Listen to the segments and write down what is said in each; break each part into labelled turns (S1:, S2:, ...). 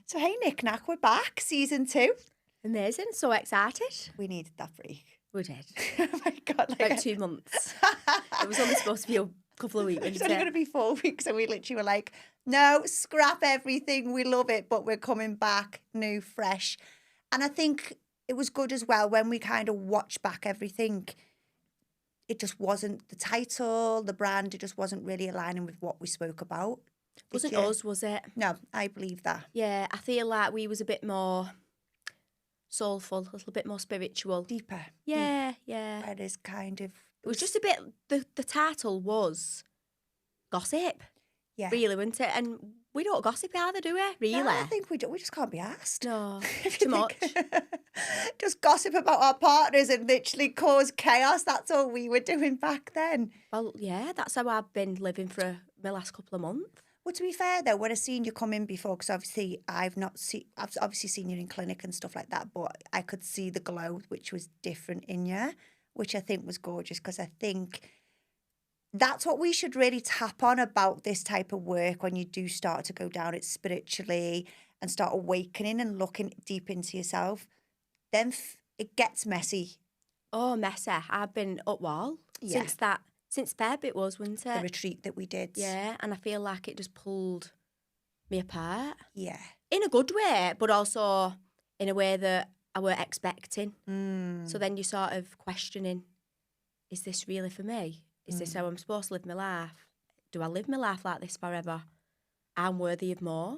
S1: So hey, Nick Nack, we're back, season 2.
S2: Amazing, so excited.
S1: We needed that break.
S2: We did.
S1: Oh my God.
S2: About 2 months. It was only supposed to be a couple of weeks,
S1: It's
S2: wasn't
S1: only going to be 4 weeks, and we literally were like, no, scrap everything. We love it, but we're coming back new, fresh. And I think it was good as well when we kind of watched back everything. It just wasn't the title, the brand, it just wasn't really aligning with what we spoke about.
S2: Wasn't us, was it?
S1: No, I believe that.
S2: Yeah, I feel like we was a bit more soulful, a little bit more spiritual.
S1: Deeper.
S2: Yeah, yeah.
S1: Where there's kind of...
S2: It was just a bit, the title was gossip.
S1: Yeah.
S2: Really, wasn't it? And we don't gossip either, do we? Really?
S1: No, I think we don't. We just can't be asked.
S2: No, too much.
S1: Just gossip about our partners and literally cause chaos. That's all we were doing back then.
S2: Well, yeah, that's how I've been living for the last couple of months.
S1: Well, to be fair though, when I seen you come in before, because obviously I've obviously seen you in clinic and stuff like that, but I could see the glow, which was different in you, which I think was gorgeous, because I think that's what we should really tap on about this type of work when you do start to go down it spiritually and start awakening and looking deep into yourself. Then it gets messy.
S2: Oh, messy. I've been up wall since Feb it was, wasn't it?
S1: The retreat that we did.
S2: Yeah, and I feel like it just pulled me apart.
S1: Yeah.
S2: In a good way, but also in a way that I weren't expecting. So then you're sort of questioning, is this really for me? Is this how I'm supposed to live my life? Do I live my life like this forever? I'm worthy of more.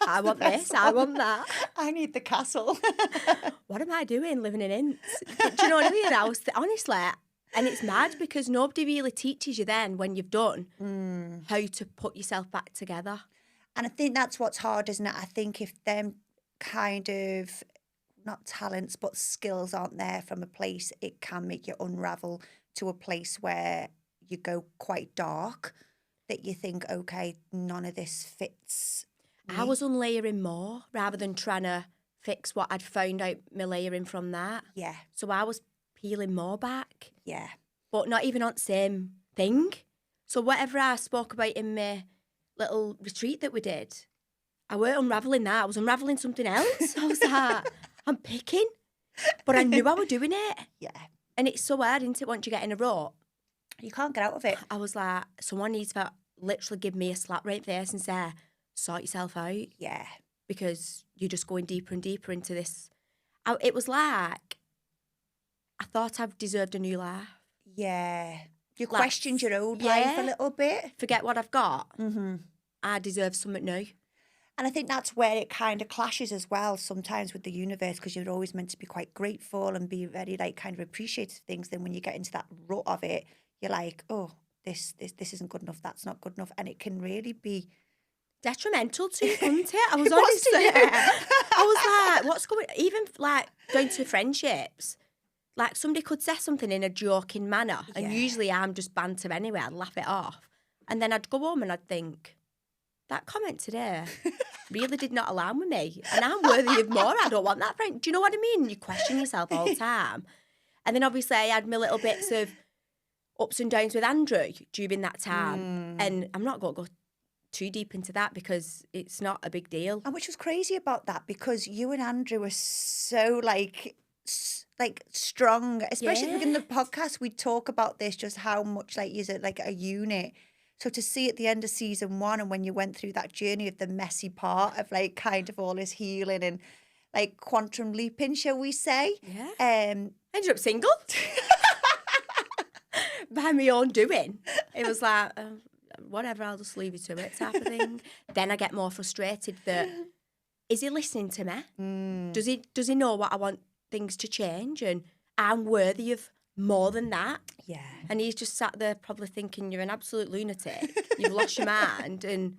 S2: I want this, I want that.
S1: I need the castle.
S2: What am I doing living in Ince? Do you know what I mean? Honestly, and it's mad because nobody really teaches you then when you've done how to put yourself back together.
S1: And I think that's what's hard, isn't it? I think if them kind of, not talents, but skills aren't there from a place, it can make you unravel to a place where you go quite dark, that you think, okay, none of this fits me.
S2: I was unlayering more rather than trying to fix what I'd found out my layering from that.
S1: Yeah.
S2: So I was peeling more back.
S1: Yeah.
S2: But not even on the same thing. So whatever I spoke about in my little retreat that we did, I weren't unravelling that. I was unravelling something else. I was like, I'm picking. But I knew I was doing it.
S1: Yeah.
S2: And it's so hard, isn't it, once you get in a rut?
S1: You can't get out of it.
S2: I was like, someone needs to literally give me a slap right there and say, sort yourself out.
S1: Yeah.
S2: Because you're just going deeper and deeper into this. It was like, I thought I've deserved a new life.
S1: Yeah. You
S2: Like,
S1: questioned your old life a little bit.
S2: Forget what I've got. I deserve something new.
S1: And I think that's where it kind of clashes as well sometimes with the universe, because you're always meant to be quite grateful and be very like kind of appreciative of things. Then when you get into that rut of it, you're like, oh, this isn't good enough. That's not good enough. And it can really be
S2: detrimental to you, couldn't it? I was honestly, I was like, what's going, even like going to friendships, like somebody could say something in a joking manner. And usually I'm just banter anyway. I'd laugh it off. And then I'd go home and I'd think, that comment today really did not align with me. And I'm worthy of more. I don't want that friend. Do you know what I mean? You question yourself all the time. And then obviously I had my little bits of ups and downs with Andrew during that time. And I'm not going to go too deep into that because it's not a big deal.
S1: And which was crazy about that, because you and Andrew were so like strong, especially at the beginning of the podcast. We talk about this, just how much like you're like a unit. So to see at the end of season 1, and when you went through that journey of the messy part of like kind of all this healing and like quantum leaping, shall we say?
S2: Yeah. Ended up single by my own doing. It was like, whatever, I'll just leave you to it type of thing. Then I get more frustrated that, is he listening to me? Does he know what I want things to change? And I'm worthy of more than that. Yeah. And he's just sat there probably thinking, you're an absolute lunatic. You've lost your mind. And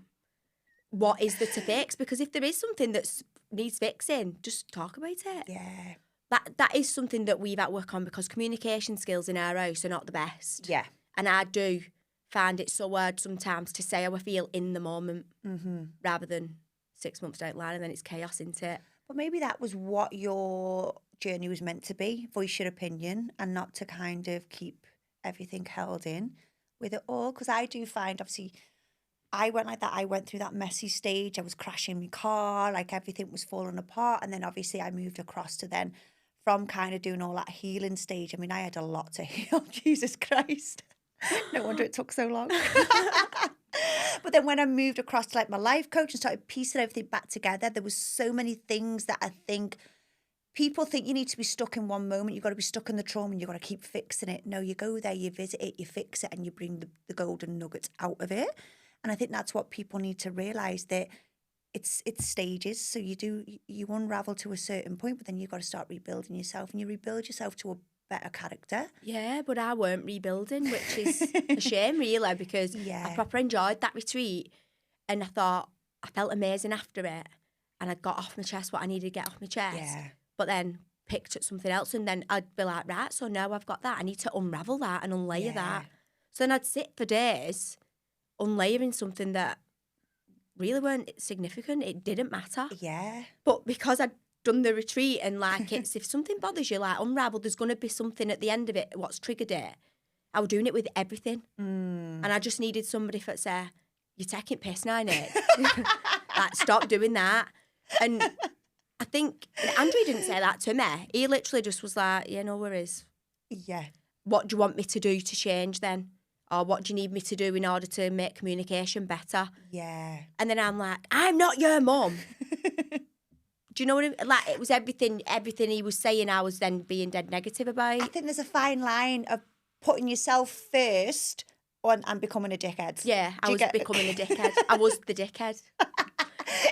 S2: what is there to fix? Because if there is something that needs fixing, just talk about it.
S1: Yeah.
S2: That is something that we've had to work on, because communication skills in our house are not the best.
S1: Yeah.
S2: And I do find it so hard sometimes to say how I feel in the moment rather than 6 months down the line, and then it's chaos, isn't it?
S1: But maybe that was what your journey was meant to be, voice your opinion and not to kind of keep everything held in with it all. Because I do find, obviously, I went like that. I went through that messy stage. I was crashing my car, like everything was falling apart. And then obviously I moved across to then from kind of doing all that healing stage. I mean, I had a lot to heal. Jesus Christ. No wonder it took so long. But then when I moved across to like my life coach and started piecing everything back together, there was so many things that I think people think you need to be stuck in one moment. You've got to be stuck in the trauma and you've got to keep fixing it. No, you go there, you visit it, you fix it, and you bring the golden nuggets out of it. And I think that's what people need to realise, that it's stages. So you unravel to a certain point, but then you've got to start rebuilding yourself, and you rebuild yourself to a better character.
S2: Yeah, but I weren't rebuilding, which is a shame really, because I proper enjoyed that retreat, and I thought I felt amazing after it, and I got off my chest what I needed to get off my chest.
S1: Yeah.
S2: But then picked at something else, and then I'd be like, right, so now I've got that. I need to unravel that and unlayer that. So then I'd sit for days unlayering something that really weren't significant. It didn't matter.
S1: Yeah.
S2: But because I'd done the retreat, and like, it's if something bothers you, like unravel, there's going to be something at the end of it, what's triggered it. I was doing it with everything. And I just needed somebody to say, you're taking piss now, Nick. Like, stop doing that. And I think Andrew didn't say that to me. He literally just was like, yeah, no worries.
S1: Yeah.
S2: What do you want me to do to change then? Or what do you need me to do in order to make communication better?
S1: Yeah.
S2: And then I'm like, I'm not your mum. Do you know what I mean? Like, it was everything he was saying, I was then being dead negative about.
S1: I think there's a fine line of putting yourself first and becoming a dickhead.
S2: Yeah, I was becoming a dickhead. I was the dickhead.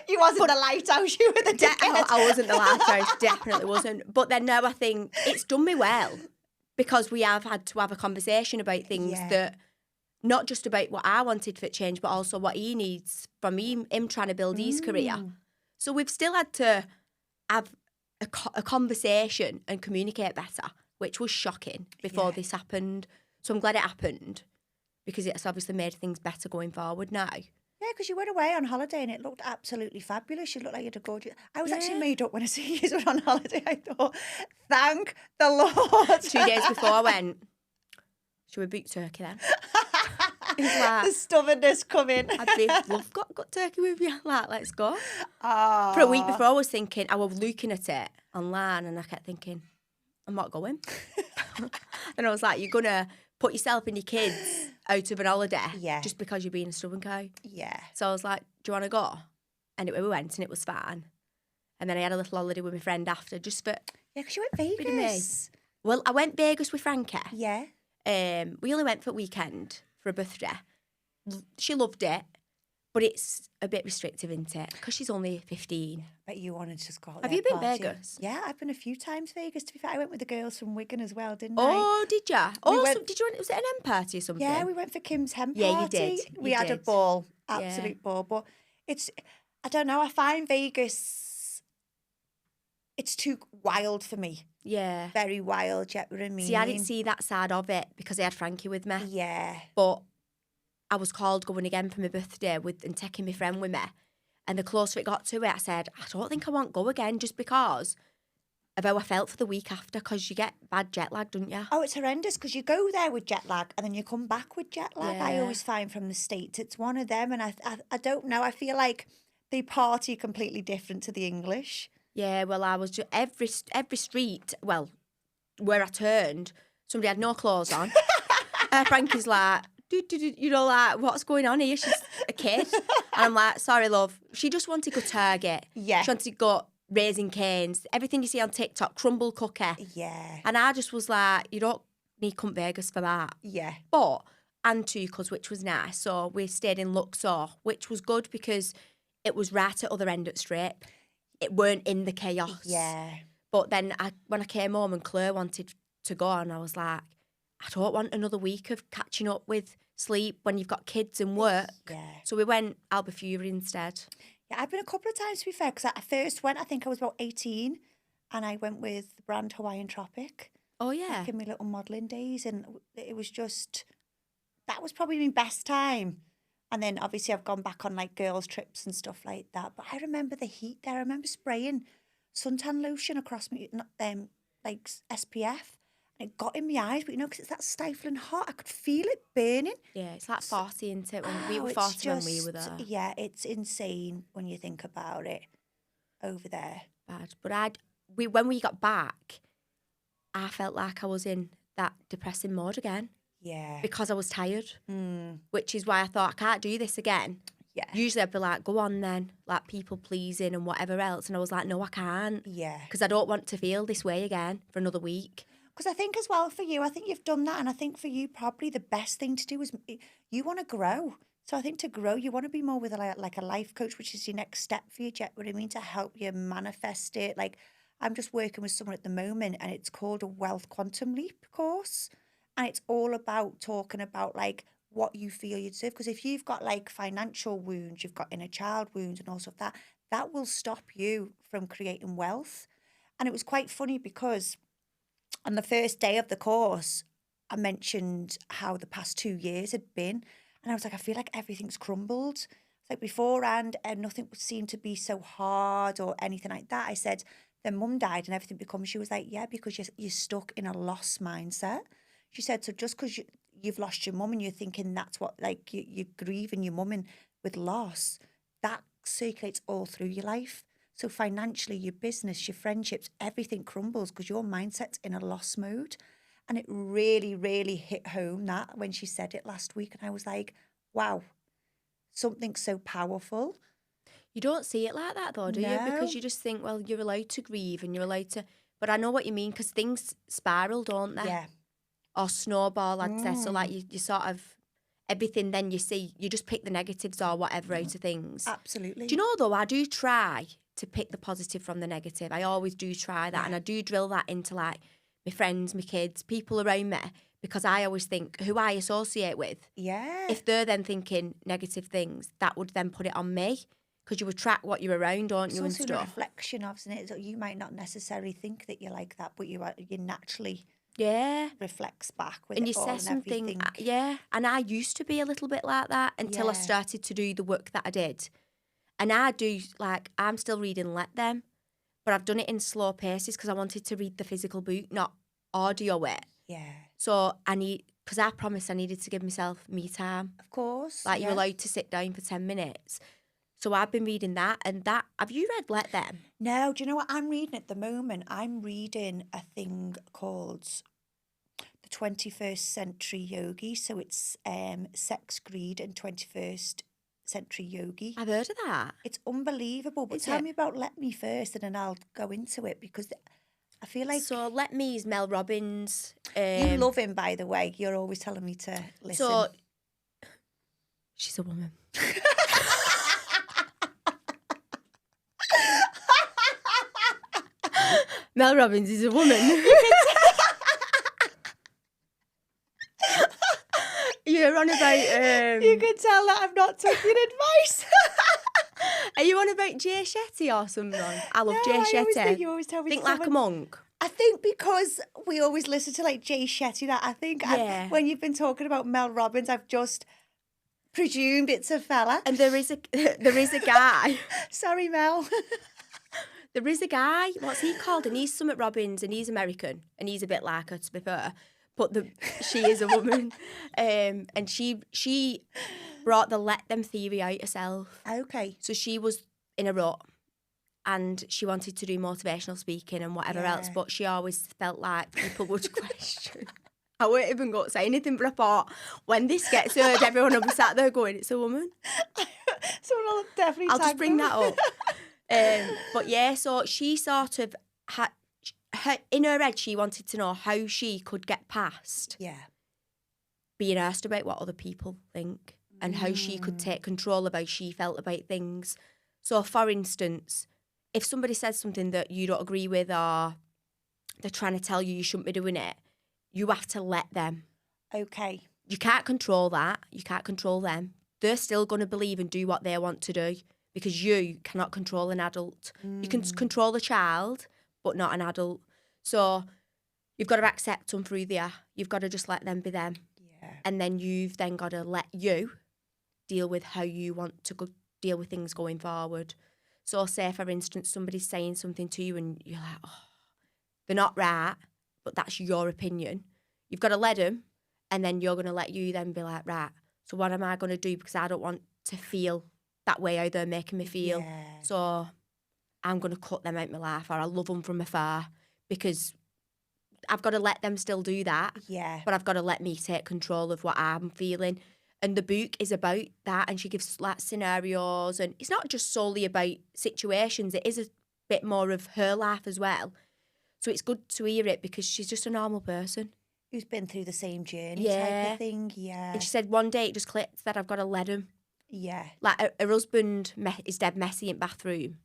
S1: You wasn't the lighthouse, you were the dickhead.
S2: I wasn't the lighthouse, definitely wasn't. But then now I think it's done me well, because we have had to have a conversation about things that, not just about what I wanted for change, but also what he needs from him trying to build his career. So we've still had to have a conversation and communicate better, which was shocking before this happened. So I'm glad it happened, because it's obviously made things better going forward now.
S1: Yeah, because you went away on holiday and it looked absolutely fabulous. You looked like you had a gorgeous... I was actually made up when I see you went on holiday. I thought, thank the Lord.
S2: 2 days before I went, should we book turkey then? Like,
S1: the stubbornness coming.
S2: I'd love got turkey with you. Like, let's go.
S1: Oh.
S2: For a week before, I was thinking, I was looking at it online, and I kept thinking, I'm not going. And I was like, you're going to put yourself and your kids out of an holiday just because you're being a stubborn cow?
S1: Yeah.
S2: So I was like, do you want to go? And we went, and it was fine. And then I had a little holiday with my friend after, just for...
S1: Yeah, because you went Vegas.
S2: Well, I went Vegas with Frankie.
S1: Yeah.
S2: We only went for a weekend for a birthday. She loved it, but it's a bit restrictive, isn't it? Because she's only 15.
S1: But you wanted to just go out
S2: Have
S1: there
S2: you been
S1: partying.
S2: Vegas?
S1: Yeah, I've been a few times Vegas. To be fair, I went with the girls from Wigan as well, didn't I?
S2: Oh, did you? Oh,
S1: went...
S2: did you? Was it an hen party or something?
S1: Yeah, we went for Kim's hen party.
S2: Yeah, you did.
S1: We had a ball, absolute ball. But it's, I don't know, I find Vegas, it's too wild for me.
S2: Yeah.
S1: Very wild, you know what I mean?
S2: See, I didn't see that side of it because I had Frankie with me.
S1: Yeah.
S2: But I was called going again for my birthday and taking my friend with me. And the closer it got to it, I said, I don't think I want to go again, just because of how I felt for the week after, because you get bad jet lag, don't you?
S1: Oh, it's horrendous, because you go there with jet lag and then you come back with jet lag.
S2: Yeah.
S1: I always find from the States, it's one of them. And I don't know, I feel like they party completely different to the English.
S2: Yeah, well, I was just, every street, well, where I turned, somebody had no clothes on. Frankie's like, you know, like, what's going on here? She's a kid. And I'm like, sorry, love. She just wanted to go Target.
S1: Yeah.
S2: She wanted to go Raising Cane's, everything you see on TikTok, crumble cookie.
S1: Yeah.
S2: And I just was like, you don't need Cunt Vegas for that.
S1: Yeah.
S2: But, and Tucos, which was nice. So we stayed in Luxor, which was good because it was right at other end of the strip. It weren't in the chaos.
S1: Yeah.
S2: But then when I came home and Claire wanted to go, and I was like, I don't want another week of catching up with sleep when you've got kids and work.
S1: Yeah.
S2: So we went Albufeira instead.
S1: Yeah, I've been a couple of times, to be fair, because I first went, I think I was about 18, and I went with the brand Hawaiian Tropic.
S2: Oh, yeah.
S1: Back in my little modelling days, and it was just, that was probably my best time. And then obviously I've gone back on like girls' trips and stuff like that. But I remember the heat there. I remember spraying suntan lotion across me, like SPF. And it got in my eyes, but because it's that stifling hot, I could feel it burning.
S2: Yeah, it's like 40, isn't it? When we were
S1: It's
S2: 40 when we were there.
S1: Yeah, it's insane when you think about it over there.
S2: Bad. But when we got back, I felt like I was in that depressing mode again.
S1: Yeah.
S2: Because I was tired, which is why I thought, I can't do this again.
S1: Yeah.
S2: Usually I'd be like, go on then, like people pleasing and whatever else. And I was like, no, I can't.
S1: Yeah.
S2: Because I don't want to feel this way again for another week.
S1: Because I think as well for you, I think you've done that. And I think for you, probably the best thing to do is you want to grow. So I think to grow, you want to be more with like a life coach, which is your next step for you. Do you know what I mean? To help you manifest it. Like I'm just working with someone at the moment and it's called a Wealth Quantum Leap course. And it's all about talking about like what you feel you deserve. Because if you've got like financial wounds, you've got inner child wounds and all of that, that will stop you from creating wealth. And it was quite funny because on the first day of the course, I mentioned how the past 2 years had been. And I was like, I feel like everything's crumbled. It's like beforehand, and nothing seemed to be so hard or anything like that. I said, then mum died and everything becomes, she was like, yeah, because you're stuck in a loss mindset. She said, so just because you've lost your mum and you're thinking that's what, like, you're grieving your mum with loss, that circulates all through your life. So financially, your business, your friendships, everything crumbles because your mindset's in a loss mode. And it really, really hit home that when she said it last week. And I was like, wow, something so powerful.
S2: You don't see it like that though, do you? Because you just think, well, you're allowed to grieve and you're allowed to... But I know what you mean because things spiral, don't they?
S1: Yeah.
S2: Or snowball, I'd say. So like you sort of... Everything then you see, you just pick the negatives or whatever out of things.
S1: Absolutely.
S2: Do you know though, I do try to pick the positive from the negative. I always do try that. And I do drill that into like my friends, my kids, people around me, because I always think who I associate with.
S1: Yeah.
S2: If they're then thinking negative things, that would then put it on me, because you attract what you're around, don't you?
S1: It's
S2: and
S1: also a
S2: stuff.
S1: reflection of, isn't it? So you might not necessarily think that you're like that, but you naturally reflects back with
S2: and
S1: it
S2: you
S1: all
S2: say
S1: and
S2: something,
S1: everything.
S2: and I used to be a little bit like that until I started to do the work that I did. And I do, like, I'm still reading Let Them, but I've done it in slow paces because I wanted to read the physical book, not audio it.
S1: Yeah.
S2: So because I promised I needed to give myself me time.
S1: Of course.
S2: Like, you're allowed to sit down for 10 minutes. So I've been reading that, and that, have you read Let Them?
S1: No, do you know what I'm reading at the moment? I'm reading a thing called The 21st Century Yogi. So it's Sex, Greed and 21st Century Yogi.
S2: I've heard of that.
S1: It's unbelievable. But tell me about Let Me first and then I'll go into it because I feel like...
S2: So Let Me is Mel Robbins.
S1: You love him, by the way. You're always telling me to listen.
S2: So she's a woman. Mel Robbins is a woman. You're on about...
S1: You can tell that I'm not taking advice.
S2: Are you on about Jay Shetty or something? I love Jay Shetty.
S1: You always tell me
S2: Think like a monk.
S1: I think because we always listen to like Jay Shetty, that I think when you've been talking about Mel Robbins, I've just presumed it's a fella.
S2: And there is a guy.
S1: Sorry, Mel.
S2: There is a guy. What's he called? And he's Summit Robbins, and he's American, and he's a bit like her, to be fair. But she is a woman, and she brought the Let Them theory out herself.
S1: Okay.
S2: So she was in a rut, and she wanted to do motivational speaking and whatever else, but she always felt like people would question. I won't even go to say anything, but I thought, when this gets heard, everyone will be sat there going, it's a woman.
S1: Someone will definitely
S2: I'll just bring that up. But yeah, so she sort of had... in her head, she wanted to know how she could get past being asked about what other people think and how she could take control of how she felt about things. So, for instance, if somebody says something that you don't agree with or they're trying to tell you shouldn't be doing it, you have to let them.
S1: Okay.
S2: You can't control that. You can't control them. They're still going to believe and do what they want to do because you cannot control an adult. You can control a child, but not an adult. So you've got to accept them through there. You've got to just let them be them. Yeah. And then you've then got to let you deal with how you want to deal with things going forward. So say, for instance, somebody's saying something to you and you're like, oh, they're not right, but that's your opinion. You've got to let them, and then you're going to let you then be like, right, so what am I going to do? Because I don't want to feel that way how they're making me feel.
S1: Yeah.
S2: So I'm going to cut them out my life, or I love them from afar, because I've got to let them still do that.
S1: Yeah.
S2: But I've got to let me take control of what I'm feeling. And the book is about that, and she gives like scenarios, and it's not just solely about situations. It is a bit more of her life as well. So it's good to hear it because she's just a normal person.
S1: Who's been through the same journey type of thing. Yeah.
S2: And she said one day it just clicked that I've got to let him.
S1: Yeah.
S2: Like her husband is dead messy in bathroom,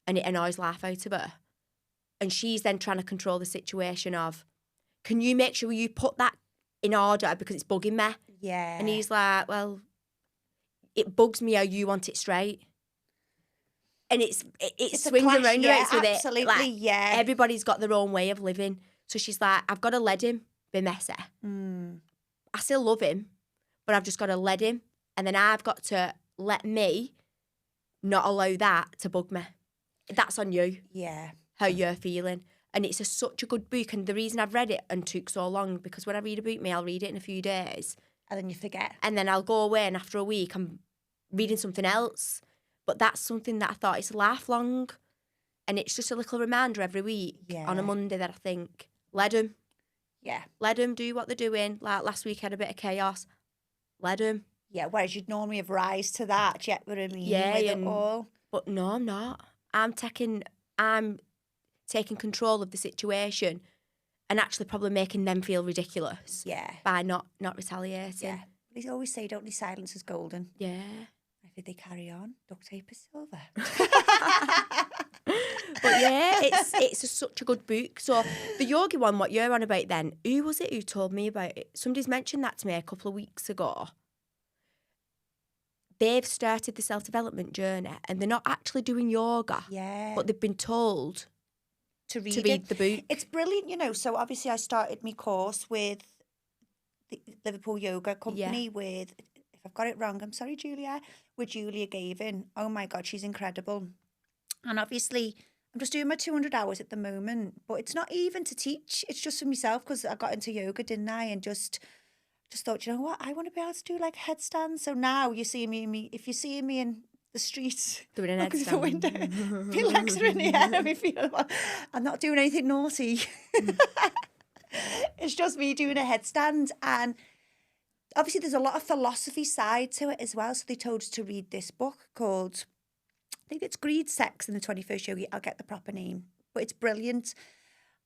S2: and it annoys life out of her. And she's then trying to control the situation of, can you make sure you put that in order because it's bugging me?
S1: Yeah.
S2: And he's like, well, it bugs me how you want it straight. And it swings around with it.
S1: Absolutely,
S2: Like,
S1: yeah.
S2: everybody's got their own way of living. So she's like, I've got to let him be messy. I still love him, but I've just got to let him. And then I've got to let me not allow that to bug me. That's on you.
S1: Yeah.
S2: How you're feeling. And it's such a good book. And the reason I've read it and took so long, because when I read a book, I'll read it in a few days.
S1: And then you forget.
S2: And then I'll go away, and after a week, I'm reading something else. But that's something that I thought is lifelong. And it's just a little reminder every week on a Monday that I think, let them.
S1: Yeah.
S2: Let them do what they're doing. Like last week, I had a bit of chaos. Let them.
S1: Yeah, whereas you'd normally have rise to that, do you get what I mean?
S2: Yeah,
S1: with it all.
S2: But no, I'm not. I'm taking control of the situation and actually probably making them feel ridiculous.
S1: Yeah.
S2: By not retaliating.
S1: Yeah. But they always say, don't they, silence is golden.
S2: Yeah.
S1: If they carry on, duct tape is silver.
S2: But yeah, it's such a good book. So the yogi one, what you're on about then, who was it who told me about it? Somebody's mentioned that to me a couple of weeks ago. They've started the self-development journey and they're not actually doing yoga.
S1: Yeah.
S2: But they've been told
S1: to read
S2: the book.
S1: It's brilliant, you know. So obviously I started my course with the Liverpool Yoga Company with, if I've got it wrong, I'm sorry, Julia, with Julia Gavin. Oh my God, she's incredible. And obviously I'm just doing my 200 hours at the moment, but it's not even to teach. It's just for myself because I got into yoga, didn't I? And just thought, you know what, I want to be able to do like headstands. So now you see me, if you see me in the streets,
S2: doing an
S1: look out the window,
S2: headstand.
S1: my legs are in the air and me feeling, I'm not doing anything naughty. It's just me doing a headstand. And obviously there's a lot of philosophy side to it as well. So they told us to read this book called, I think it's Greed, Sex and the 21st Yogi. I'll get the proper name, but it's brilliant.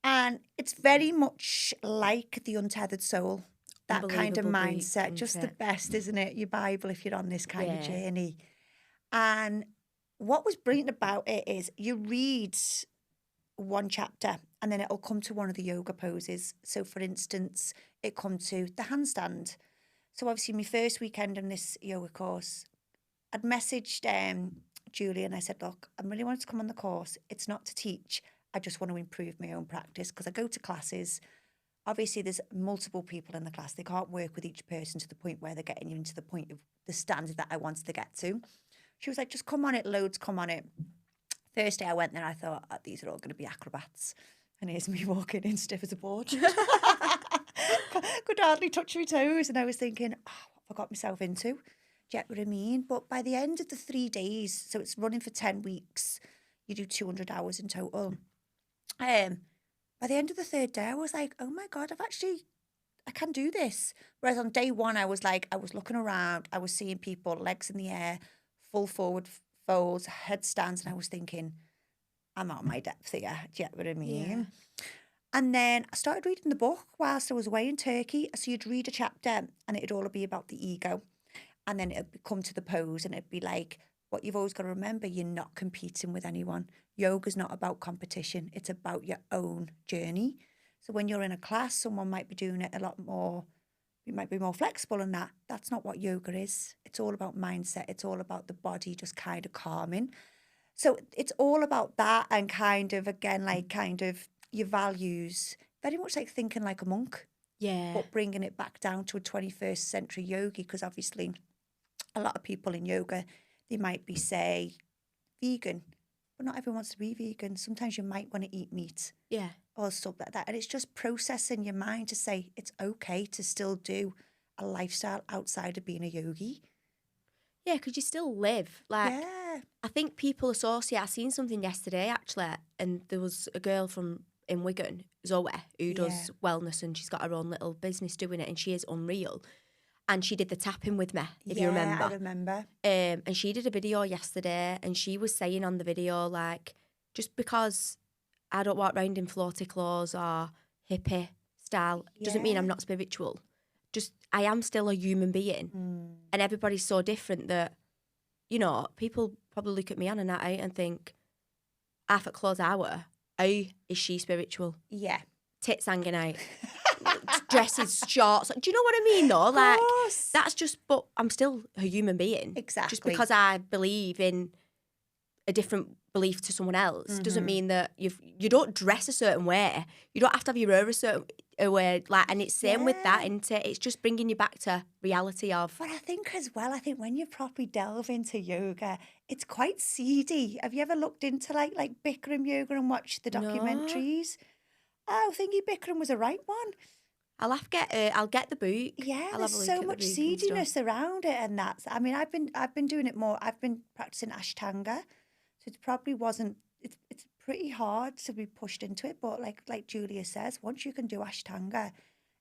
S1: And it's very much like The Untethered Soul. That kind of mindset, book, just the best, isn't it? Your Bible, if you're on this kind of journey. And what was brilliant about it is you read one chapter and then it'll come to one of the yoga poses. So, for instance, it come to the handstand. So, obviously, my first weekend on this yoga course, I'd messaged Julie and I said, look, I really wanted to come on the course. It's not to teach. I just want to improve my own practice because I go to classes. Obviously, there's multiple people in the class. They can't work with each person to the point where they're getting you into the point of the standard that I wanted to get to. She was like, just come on it, loads, come on it. First day I went there, I thought, oh, these are all going to be acrobats. And here's me walking in stiff as a board. Could hardly touch my toes. And I was thinking, oh, what have I got myself into? Do you get what I mean? But by the end of the 3 days, so it's running for 10 weeks, you do 200 hours in total. By the end of the third day, I was like, oh my God, I can do this. Whereas on day one, I was looking around, I was seeing people, legs in the air, full forward folds, headstands, and I was thinking, I'm out of my depth here. Do you get what I mean? Yeah. And then I started reading the book whilst I was away in Turkey. So you'd read a chapter and it'd all be about the ego. And then it'd come to the pose and it'd be like, what you've always got to remember, you're not competing with anyone. Yoga's not about competition. It's about your own journey. So when you're in a class, someone might be doing it a lot more, you might be more flexible in that. That's not what yoga is. It's all about mindset. It's all about the body just kind of calming. So it's all about that and kind of, again, like kind of your values, very much like thinking like a monk.
S2: Yeah.
S1: But bringing it back down to a 21st century yogi, because obviously a lot of people in yoga, they might be, say, vegan, but not everyone wants to be vegan. Sometimes you might want to eat meat.
S2: Yeah.
S1: or stuff like that. And it's just processing your mind to say it's okay to still do a lifestyle outside of being a yogi.
S2: Yeah, because you still live. Like,
S1: Yeah.
S2: I think people associate. I seen something yesterday actually, and there was a girl in Wigan, Zoe, who does wellness, and she's got her own little business doing it, and she is unreal. And she did the tapping with me, if you remember.
S1: I remember.
S2: And she did a video yesterday, and she was saying on the video, like, just because I don't walk around in floaty clothes or hippie style doesn't mean I'm not spiritual. Just, I am still a human being. And everybody's so different that, you know, people probably look at me on a night out and think, half at clothes hour, how is she spiritual?
S1: Yeah.
S2: Tits hanging out. Dresses, shorts. Do you know what I mean, though? Like, that's just, but I'm still a human being.
S1: Exactly.
S2: Just because I believe in a different belief to someone else doesn't mean that you don't dress a certain way. You don't have to have your hair a certain way. Like, and it's same with that, isn't it? It's just bringing you back to reality of.
S1: But I think as well, when you properly delve into yoga, it's quite seedy. Have you ever looked into like Bikram yoga and watched the documentaries? Oh, thingy Bikram was a right one.
S2: I'll get the book.
S1: Yeah,
S2: I'll
S1: there's so much seediness around it, and that's. I mean, I've been doing it more. I've been practicing Ashtanga, so it probably wasn't. It's pretty hard to be pushed into it, but like Julia says, once you can do Ashtanga,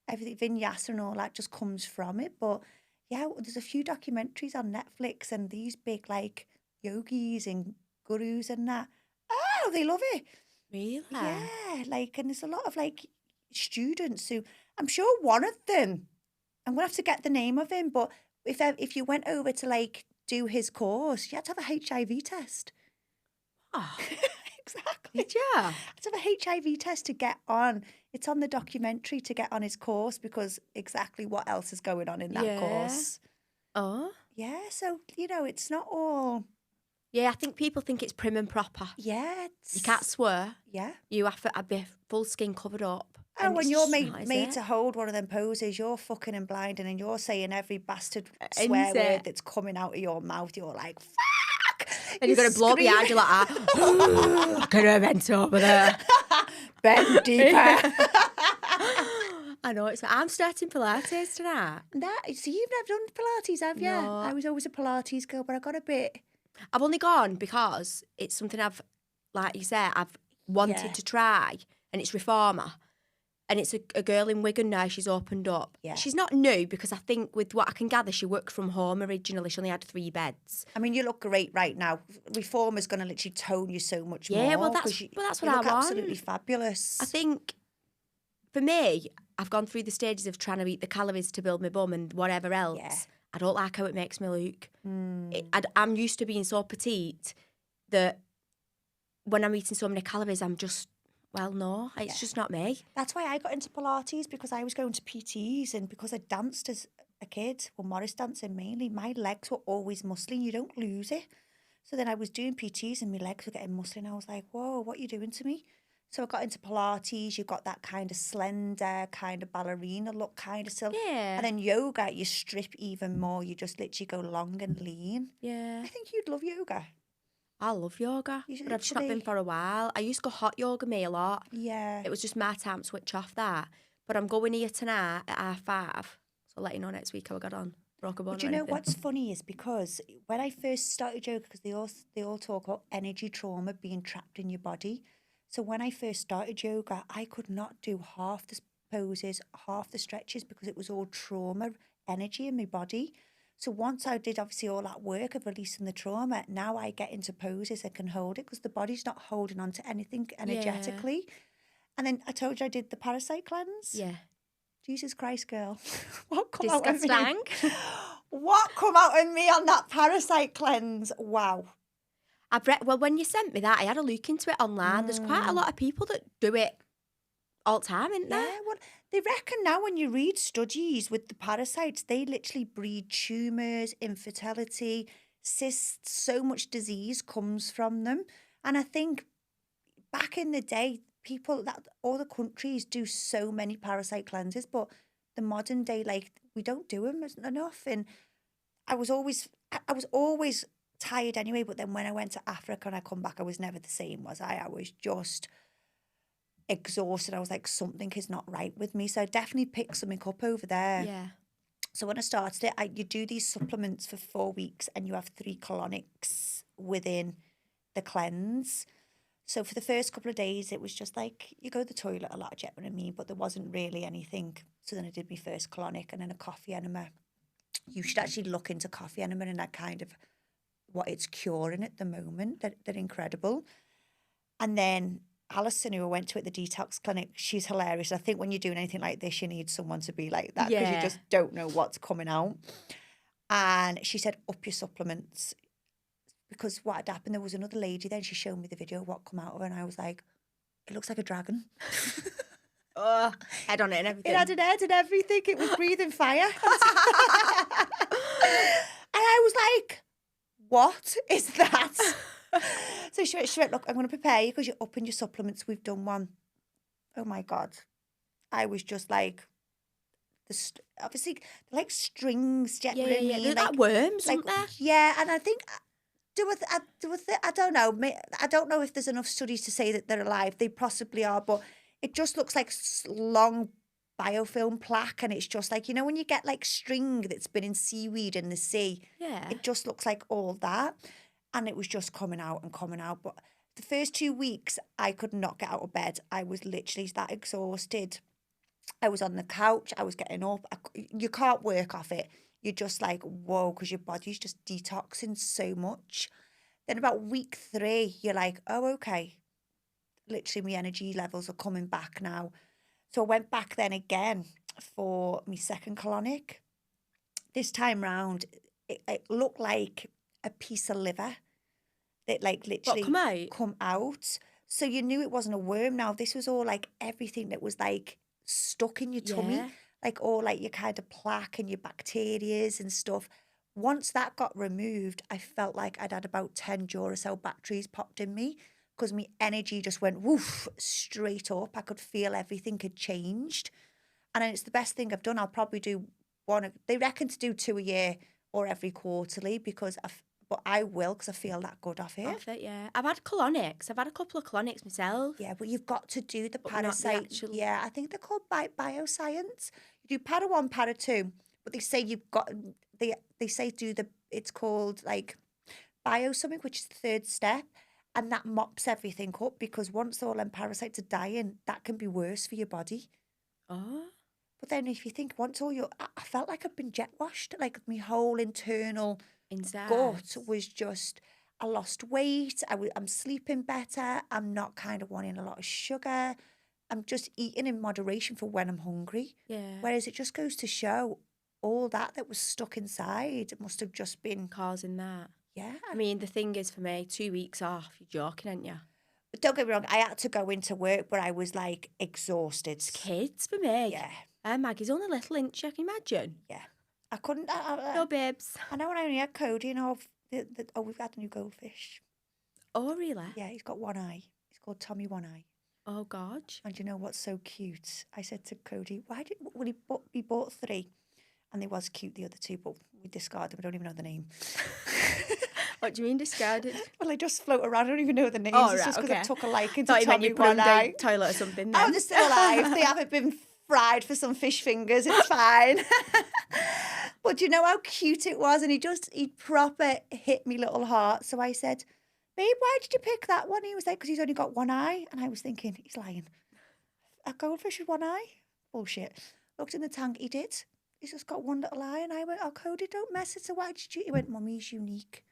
S1: everything Vinyasa and all that just comes from it. But yeah, there's a few documentaries on Netflix, and these big like yogis and gurus and that. Oh, they love it.
S2: Really?
S1: Yeah, and there's a lot of students who. I'm sure one of them, I'm going to have to get the name of him, but if you went over to do his course, you had to have a HIV test.
S2: Oh,
S1: exactly.
S2: Did you?
S1: You had to have a HIV test to get on. It's on the documentary to get on his course because exactly what else is going on in that course.
S2: Oh.
S1: Yeah, so, it's not all...
S2: Yeah, I think people think it's prim and proper.
S1: Yeah.
S2: You can't swear.
S1: Yeah.
S2: You have to be full skin covered up.
S1: Oh, when you're made to hold one of them poses, you're fucking and blinding and you're saying every bastard swear word that's coming out of your mouth. You're like, fuck!
S2: And you're going to blow behind you like that. I can vent over there.
S1: Bend deeper.
S2: I know. I'm starting Pilates tonight.
S1: So you've never done Pilates, have you?
S2: No.
S1: I was always a Pilates girl, but I got a bit...
S2: I've only gone because it's something I've, like you said, I've wanted to try, and it's Reformer. And it's a girl in Wigan now, she's opened up.
S1: Yeah.
S2: She's not new because I think with what I can gather, she worked from home originally. She only had 3 beds.
S1: I mean, you look great right now. Reformer's going to literally tone you so much more.
S2: Yeah, well, that's what I want.
S1: Absolutely fabulous.
S2: I think, for me, I've gone through the stages of trying to eat the calories to build my bum and whatever else. Yeah. I don't like how it makes me look. I'm used to being so petite that when I'm eating so many calories, I'm just... Well, no, it's just not me.
S1: That's why I got into Pilates, because I was going to PTs, and because I danced as a kid, well, Morris dancing mainly, my legs were always muscly. You don't lose it. So then I was doing PTs and my legs were getting muscly, and I was like, whoa, what are you doing to me? So I got into Pilates. You got that kind of slender, kind of ballerina look kind of still.
S2: Yeah.
S1: And then yoga, you strip even more. You just literally go long and lean.
S2: Yeah.
S1: I think you'd love yoga.
S2: I love yoga, but I've just not been for a while. I used to go hot yoga me a lot.
S1: Yeah.
S2: It was just my time to switch off that. But I'm going here tonight at 5:30. So I'll let you know next week how I got on. Broke a bone.
S1: But you know what's funny is because when I first started yoga, because they all talk about energy trauma being trapped in your body. So when I first started yoga, I could not do half the poses, half the stretches, because it was all trauma energy in my body. So once I did obviously all that work of releasing the trauma, now I get into poses that can hold it because the body's not holding on to anything energetically. Yeah. And then I told you I did the parasite cleanse.
S2: Yeah.
S1: Jesus Christ, girl. What come
S2: Disgusting.
S1: out of me? What come out of me on that parasite cleanse? Wow.
S2: I've read, well, when you sent me that, I had a look into it online. There's quite a lot of people that do it all the time, isn't there?
S1: Yeah, well, they reckon now when you read studies with the parasites, they literally breed tumours, infertility, cysts, so much disease comes from them. And I think back in the day, all the countries do so many parasite cleanses, but the modern day, we don't do them enough. And I was always tired anyway, but then when I went to Africa and I come back, I was never the same, was I? I was just... exhausted. I was like, something is not right with me. So I definitely picked something up over there.
S2: Yeah.
S1: So when I started it, you do these supplements for 4 weeks and you have 3 colonics within the cleanse. So for the first couple of days, it was just like, you go to the toilet a lot, do you know what I mean? But there wasn't really anything. So then I did my first colonic and then a coffee enema. You should actually look into coffee enema and that kind of what it's curing at the moment. They're incredible. And then Alison, who I went to at the detox clinic, she's hilarious. I think when you're doing anything like this, you need someone to be like that because you just don't know what's coming out. And she said, up your supplements. Because what had happened, there was another lady then, she showed me the video of what come out of her, and I was like, it looks like a dragon.
S2: Oh, head on it and everything.
S1: It had an head and everything. It was breathing fire. And I was like, what is that? So she went, look, I'm going to prepare you because you're upping your supplements. We've done one. Oh, my God. I was just like, obviously, they're like strings. Do you know what I mean?
S2: They're like worms, aren't they?
S1: Yeah, and I think... I don't know. I don't know if there's enough studies to say that they're alive. They possibly are, but it just looks like long biofilm plaque, and it's just like, you know, when you get like string that's been in seaweed in the sea, it just looks like all that, and it was just coming out and coming out. But the first 2 weeks, I could not get out of bed. I was literally that exhausted. I was on the couch. I was getting up. You can't work off it. You're just like, whoa, because your body's just detoxing so much. Then about week 3, you're like, oh, okay. Literally, my energy levels are coming back now. So I went back then again for my second colonic. This time round, it looked like a piece of liver that like literally come out. So you knew it wasn't a worm now. This was all like everything that was like stuck in your tummy. Like all like your kind of plaque and your bacterias and stuff. Once that got removed, I felt like I'd had about 10 Duracell batteries popped in me because my energy just went woof straight up. I could feel everything had changed. And then it's the best thing I've done. I'll probably do one. They reckon to do 2 a year or every quarterly but I will because I feel that good off it.
S2: I've had colonics. I've had a couple of colonics myself.
S1: Yeah, but you've got to do the parasite. Yeah, I think they're called bioscience. You do para 1, para 2, but they say you've got, they say it's called like bio something, which is the 3rd step, and that mops everything up because once all them parasites are dying, that can be worse for your body.
S2: Oh.
S1: But then if you think once all I felt like I've been jet washed, like my whole internal gut was just, I lost weight, I'm sleeping better, I'm not kind of wanting a lot of sugar, I'm just eating in moderation for when I'm hungry.
S2: Yeah.
S1: Whereas it just goes to show all that was stuck inside must have just been
S2: causing that.
S1: Yeah.
S2: I mean, the thing is for me, 2 weeks off, you're joking, aren't you?
S1: But don't get me wrong, I had to go into work, but I was like exhausted.
S2: It's kids for me.
S1: Yeah.
S2: Maggie's only little, ain't she? Can you imagine?
S1: Yeah. I couldn't.
S2: No, babes.
S1: I know when I only had Cody, you know, we've had a new goldfish.
S2: Oh, really?
S1: Yeah, he's got one eye. He's called Tommy One Eye.
S2: Oh, God.
S1: And you know what's so cute? I said to Cody, he bought 3, and they was cute, the other 2, but we discarded them. I don't even know the name.
S2: What do you mean discarded?
S1: Well, they just float around. I don't even know the names. It's just because I took a liking to Tommy One Eye.
S2: Toilet or something then.
S1: Oh, they're still alive. They haven't been fried for some fish fingers. It's fine. But you know how cute it was? And he proper hit me little heart. So I said, babe, why did you pick that one? He was like, because he's only got one eye. And I was thinking, he's lying. A goldfish with one eye? Bullshit. Looked in the tank, he did. He's just got one little eye. And I went, oh, Cody, don't mess it. So why did you? He went, Mummy, he's unique.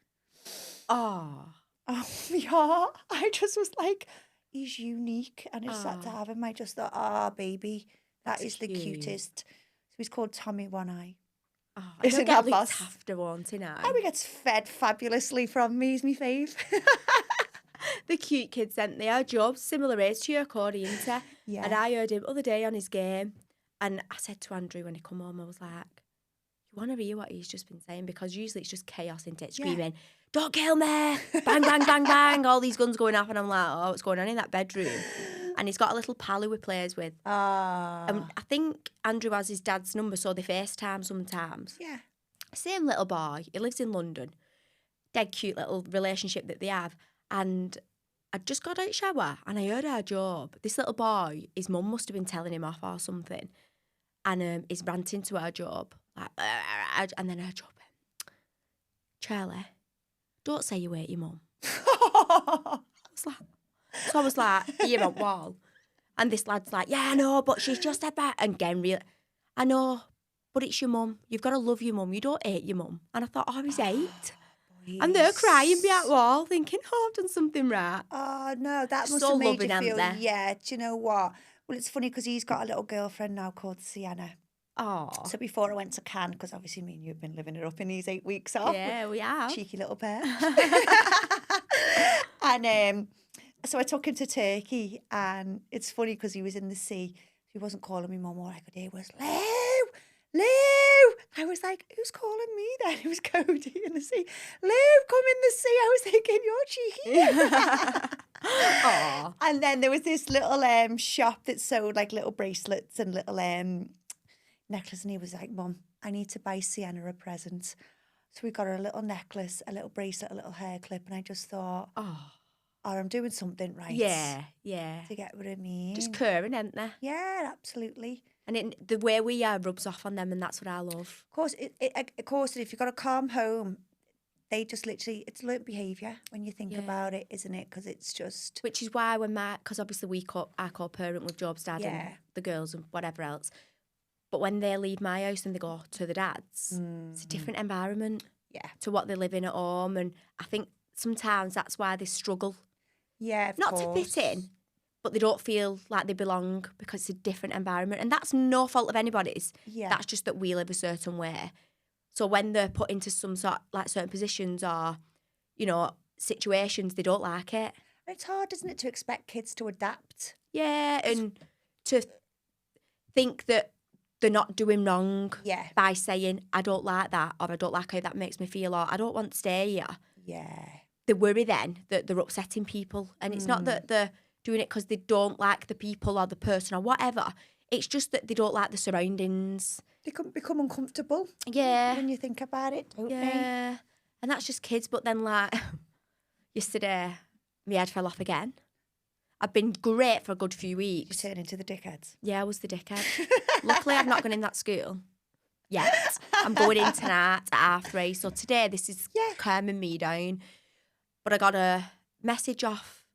S2: Oh,
S1: my heart. I just was like, he's unique. And it's sad to have him. I just thought, baby, that is the cutest. So he's called Tommy One Eye.
S2: Oh, I don't get looked after wanting now.
S1: Oh, he gets fed fabulously from me. He's my fave.
S2: The cute kids, aren't they? Our Job's similar age to your Corey, isn't he?
S1: Yeah.
S2: And I heard him the other day on his game. And I said to Andrew when he come home, I was like, you want to hear what he's just been saying? Because usually it's just chaos, isn't it? Screaming, don't kill me! Bang, bang, bang, bang! All these guns going off. And I'm like, oh, what's going on in that bedroom? And he's got a little pal who he plays with. I think Andrew has his dad's number, so they FaceTime sometimes.
S1: Yeah.
S2: Same little boy. He lives in London. Dead cute little relationship that they have. And I'd just got out of shower and I heard our job. This little boy, his mum must have been telling him off or something. And he's ranting to our job. Like, and then our job, Charlie, don't say you hate your mum. So I was like, you're on wall. And this lad's like, yeah, I know, but she's just a bit. And again, really, I know, but it's your mum. You've got to love your mum. You don't hate your mum. And I thought, oh, he's 8. And they're crying behind the wall, thinking, oh, I've done something right.
S1: Oh, no, that must
S2: So
S1: have made you
S2: loving,
S1: feel,
S2: aren't they?
S1: yeah, do you know what? Well, it's funny because he's got a little girlfriend now called Sienna.
S2: Oh.
S1: So before I went to Cannes, because obviously me and you have been living it up in these 8 weeks off.
S2: Yeah, we have.
S1: Cheeky little pair. And so I took him to Turkey, and it's funny because he was in the sea. He wasn't calling me mum. All I could hear was, Lou, Lou. I was like, who's calling me then? It was Cody in the sea. Lou, come in the sea. I was thinking, you're cheeky.
S2: Aww.
S1: And then there was this little shop that sold like little bracelets and little necklace. And he was like, Mum, I need to buy Sienna a present. So we got her a little necklace, a little bracelet, a little hair clip. And I just thought, oh, I'm doing something right.
S2: Yeah, yeah.
S1: To get what I mean.
S2: Just caring, ain't they?
S1: Yeah, absolutely.
S2: And the way we are rubs off on them, and that's what I love.
S1: Of course, of course, if you've got a calm home, they just literally, it's learnt behaviour when you think about it, isn't it? Because it's just...
S2: Which is why because obviously I co-parent with Job's dad and the girls and whatever else. But when they leave my house and they go to the dad's, it's a different environment to what they live in at home. And I think sometimes that's why they struggle.
S1: Yeah, of
S2: Not
S1: course.
S2: to fit in, but they don't feel like they belong because it's a different environment. And that's no fault of anybody's.
S1: Yeah.
S2: That's just that we live a certain way. So when they're put into some sort like certain positions or, you know, situations, they don't like it.
S1: It's hard, isn't it, to expect kids to adapt?
S2: Yeah, and to think that they're not doing wrong by saying, I don't like that, or I don't like how that makes me feel, or I don't want to stay here.
S1: Yeah.
S2: They worry then that they're upsetting people. And it's not that they're doing it because they don't like the people or the person or whatever. It's just that they don't like the surroundings.
S1: They can become uncomfortable.
S2: Yeah.
S1: When you think about it, don't they?
S2: Yeah. And that's just kids. But then, like, yesterday, my head fell off again. I've been great for a good few weeks.
S1: You turn into the dickheads.
S2: Yeah, I was the dickhead. Luckily, I've not gone in that school yet. I'm going in tonight at 3:30. So today, this is calming me down. But I got a message off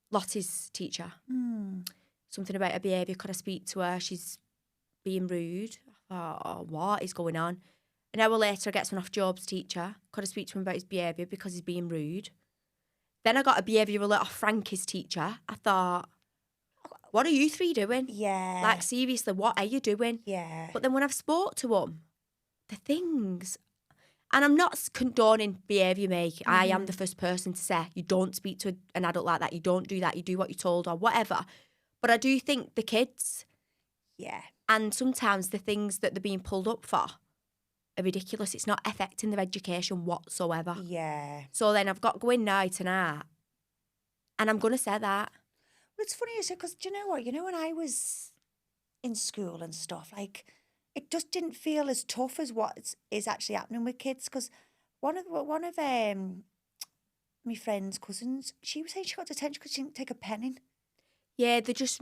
S2: Lottie's teacher. Something about her behaviour. Could I speak to her? She's being rude. I thought, oh, what is going on? An hour later, I get one off Job's teacher. Could I speak to him about his behaviour because he's being rude? Then I got a behavioural alert off Frankie's teacher. I thought, what are you three doing?
S1: Yeah.
S2: Like, seriously, what are you doing?
S1: Yeah.
S2: But then when I've spoke to them, the things... And I'm not condoning behaviour making. I am the first person to say, you don't speak to an adult like that. You don't do that. You do what you're told or whatever. But I do think the kids...
S1: Yeah.
S2: And sometimes the things that they're being pulled up for are ridiculous. It's not affecting their education whatsoever.
S1: Yeah.
S2: So then I've got to go in now tonight. And I'm going to say that.
S1: Well, it's funny, because do you know what? You know, when I was in school and stuff, like, it just didn't feel as tough as what is actually happening with kids. Because one of my friend's cousins, she was saying she got detention because she didn't take a pen in.
S2: Yeah, they're just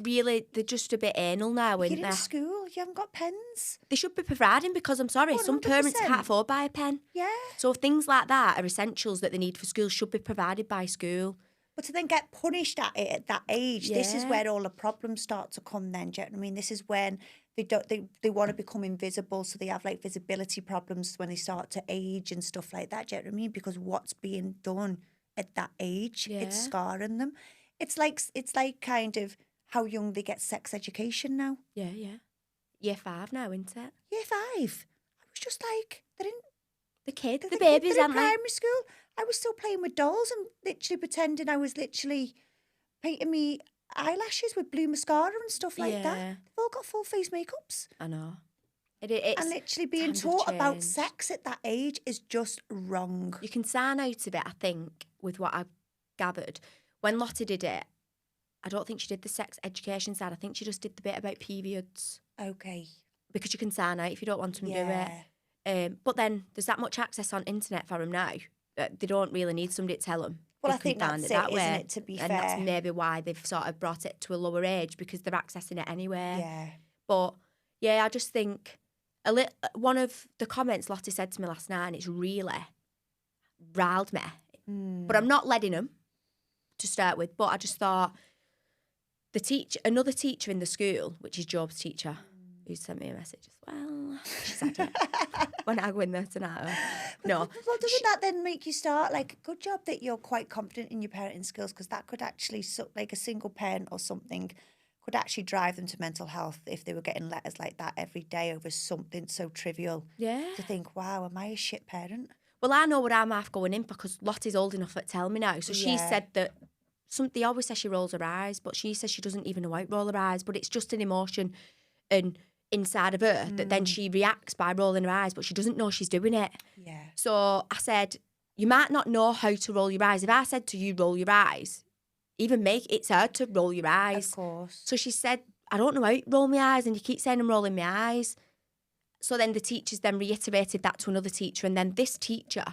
S2: a bit anal now, aren't
S1: You're
S2: they?
S1: in school, you haven't got pens.
S2: They should be providing because, I'm sorry, some parents
S1: 100%.
S2: can't afford to buy a pen.
S1: Yeah.
S2: So things like that are essentials that they need for school should be provided by school.
S1: But to then get punished at it at that age, this is
S2: Yeah.
S1: where all the problems start to come then, do you know what I mean? This is when they want to become invisible, so they have like visibility problems when they start to age and stuff like that, do you know what I mean? Because what's being done at that age, it's scarring them. It's like kind of how young they get sex education now.
S2: Yeah, yeah. Year 5 now, isn't it?
S1: Year 5. I was just like, they didn't...
S2: The kids, the
S1: they're
S2: babies,
S1: in
S2: aren't they?
S1: primary school. I was still playing with dolls and literally pretending I was literally painting me eyelashes with blue mascara and stuff like that.
S2: Yeah.
S1: They've all got full face makeups.
S2: I know. It's
S1: And literally being
S2: times have
S1: taught about
S2: changed.
S1: sex at that age is just wrong.
S2: You can sign out of it, I think, with what I've gathered. When Lottie did it, I don't think she did the sex education side. I think she just did the bit about periods.
S1: Okay.
S2: Because you can sign out if you don't want them to do
S1: Yeah.
S2: it. But then there's that much access on internet for them now. They don't really need somebody to tell them.
S1: Well,
S2: they
S1: I
S2: can
S1: think
S2: find
S1: that's
S2: it that
S1: isn't
S2: way.
S1: it, to be
S2: And
S1: fair?
S2: that's maybe why they've sort of brought it to a lower age, because they're accessing it anyway.
S1: Yeah.
S2: But, yeah, I just think one of the comments Lottie said to me last night, and it's really riled me. But I'm not letting them to start with. But I just thought another teacher in the school, which is Job's teacher, who sent me a message as well. She's had it. When I go in there tonight. No.
S1: Well, doesn't that then make you start, like, good job that you're quite confident in your parenting skills, because that could actually, like a single parent or something, could actually drive them to mental health if they were getting letters like that every day over something so trivial.
S2: Yeah.
S1: To think, wow, am I a shit parent?
S2: Well, I know what I'm half going in because Lottie's old enough to tell me now. So she
S1: Yeah.
S2: said that they always say she rolls her eyes, but she says she doesn't even know how to roll her eyes, but it's just an emotion and inside of her that then she reacts by rolling her eyes, but she doesn't know she's doing it.
S1: Yeah.
S2: So I said, you might not know how to roll your eyes. If I said to you, roll your eyes, it's hard to roll your eyes.
S1: Of course.
S2: So she said, I don't know how to roll my eyes, and you keep saying I'm rolling my eyes. So then the teachers then reiterated that to another teacher, and then this teacher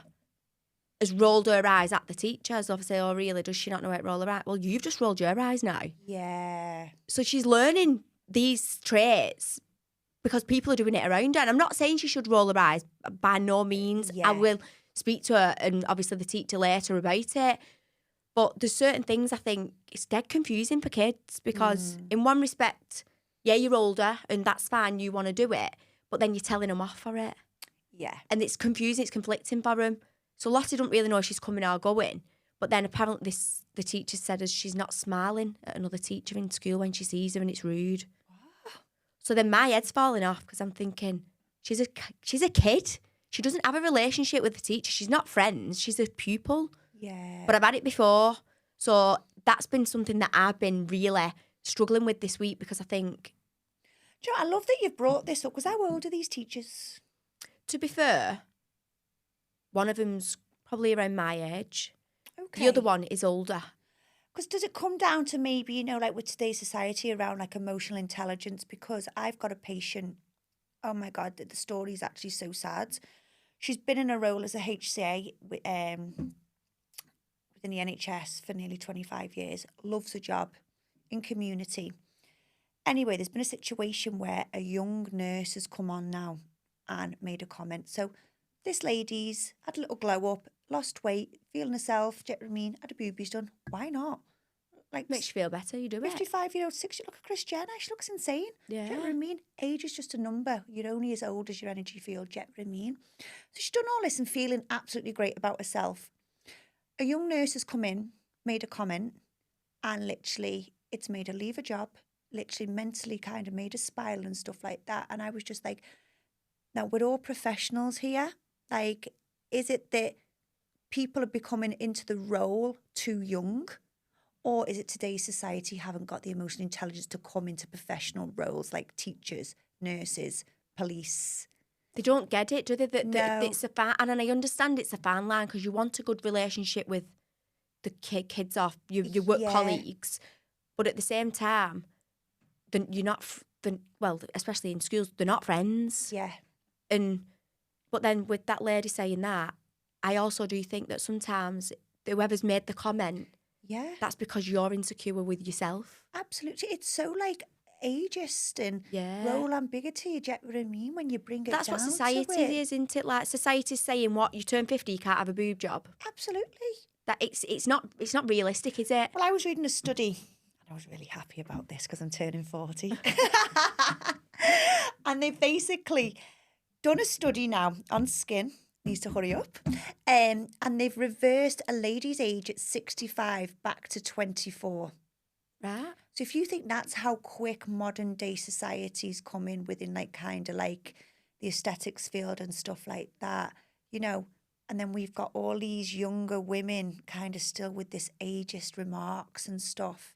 S2: has rolled her eyes at the teachers. Obviously, oh really, does she not know how to roll her eyes? Well, you've just rolled your eyes now.
S1: Yeah.
S2: So she's learning these traits because people are doing it around her. And I'm not saying she should roll her eyes, by no means.
S1: Yeah.
S2: I will speak to her and obviously the teacher later about it. But there's certain things I think it's dead confusing for kids because in one respect, yeah, you're older and that's fine, you want to do it, but then you're telling them off for it.
S1: Yeah.
S2: And it's confusing, it's conflicting for them. So Lottie don't really know if she's coming or going. But then apparently the teacher said as she's not smiling at another teacher in school when she sees her and it's rude. So then my head's falling off because I'm thinking, she's a kid. She doesn't have a relationship with the teacher. She's not friends. She's a pupil.
S1: Yeah.
S2: But I've had it before. So that's been something that I've been really struggling with this week because I think...
S1: Do you know, I love that you've brought this up because how old are these teachers?
S2: To be fair, one of them's probably around my age.
S1: Okay.
S2: The other one is older.
S1: Because does it come down to maybe, like with today's society around like emotional intelligence? Because I've got a patient, oh my God, the story is actually so sad. She's been in a role as a HCA within the NHS for nearly 25 years, loves her job in community. Anyway, there's been a situation where a young nurse has come on now and made a comment. So this lady's had a little glow up, lost weight, feeling herself, do you know what I mean? Had her boobies done. Why not? Like,
S2: Makes you feel better, you do it.
S1: 55-year-old, 60, look at Kris Jenner, she looks insane.
S2: Yeah.
S1: Do you know what I mean? Age is just a number. You're only as old as your energy field, do you know what I mean? So she's done all this and feeling absolutely great about herself. A young nurse has come in, made a comment, and literally it's made her leave a job, literally mentally kind of made her spiral and stuff like that. And I was just like, now we're all professionals here. Like, is it that people are becoming into the role too young? Or is it today's society haven't got the emotional intelligence to come into professional roles like teachers, nurses, police?
S2: They don't get it, do they?
S1: No.
S2: It's a fine, and I understand it's a fine line because you want a good relationship with the kids off your work colleagues, but at the same time, you're not. Well, especially in schools, they're not friends.
S1: Yeah.
S2: But then with that lady saying that, I also do think that sometimes whoever's made the comment, that's because you're insecure with yourself.
S1: Absolutely, it's so like ageist and role ambiguity. Do you get what I mean? When you bring it
S2: that's
S1: down
S2: what society
S1: to it.
S2: is, isn't it? Like society's saying, what, you turn 50, you can't have a boob job.
S1: Absolutely.
S2: That it's not realistic, is it?
S1: Well, I was reading a study, and I was really happy about this because I'm turning 40, and they've basically done a study now on skin. Needs to hurry up, and they've reversed a lady's age at 65 back to 24.
S2: Right.
S1: So if you think that's how quick modern day society's come in within like kind of like the aesthetics field and stuff like that, and then we've got all these younger women kind of still with this ageist remarks and stuff.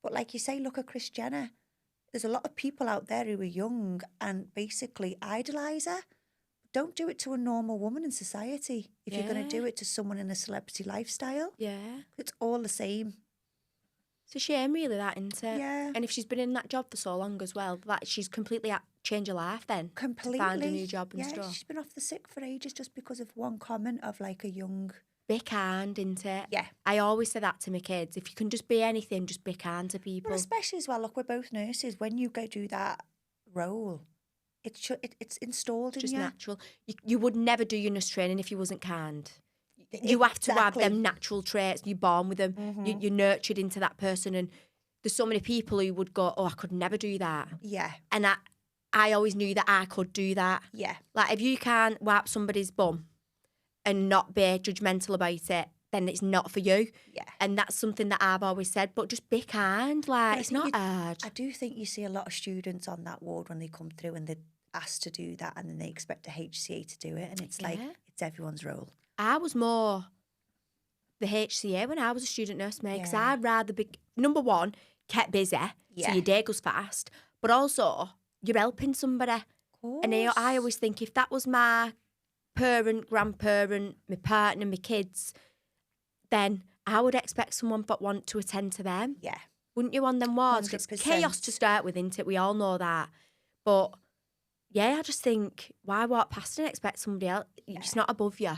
S1: But like you say, look at Kris Jenner. There's a lot of people out there who are young and basically idolise her. Don't do it to a normal woman in society if you're going to do it to someone in a celebrity lifestyle.
S2: Yeah.
S1: It's all the same.
S2: It's a shame, really, that, isn't it?
S1: Yeah.
S2: And if she's been in that job for so long as well, that she's completely changed her life then.
S1: Completely.
S2: To find a new job and stuff.
S1: She's been off the sick for ages just because of one comment of like a young
S2: be kind, isn't it?
S1: Yeah.
S2: I always say that to my kids. If you can just be anything, just be kind to people.
S1: Well, especially as well, look, we're both nurses. When you go do that role, it's installed in
S2: Just
S1: you.
S2: natural. You would never do your nurse training if you wasn't kind. You have to have them natural traits. You're born with them. You're nurtured into that person. And there's so many people who would go, oh, I could never do that.
S1: Yeah.
S2: And I always knew that I could do that.
S1: Yeah.
S2: Like, if you can't wipe somebody's bum and not be judgmental about it, then it's not for you.
S1: Yeah.
S2: And that's something that I've always said. But just be kind. Like, it's not hard.
S1: I do think you see a lot of students on that ward when they come through and they're asked to do that and then they expect a HCA to do it. And it's like, it's everyone's role.
S2: I was more the HCA when I was a student nurse, mate, because I'd rather be, number one, kept busy, so your day goes fast, but also you're helping somebody. And I always think if that was my parent, grandparent, my partner, my kids, then I would expect someone but want to attend to them.
S1: Yeah.
S2: Wouldn't you on them wards?
S1: 100%.
S2: It's chaos to start with, isn't it? We all know that. But yeah, I just think, why walk past and expect somebody else? It's not above you.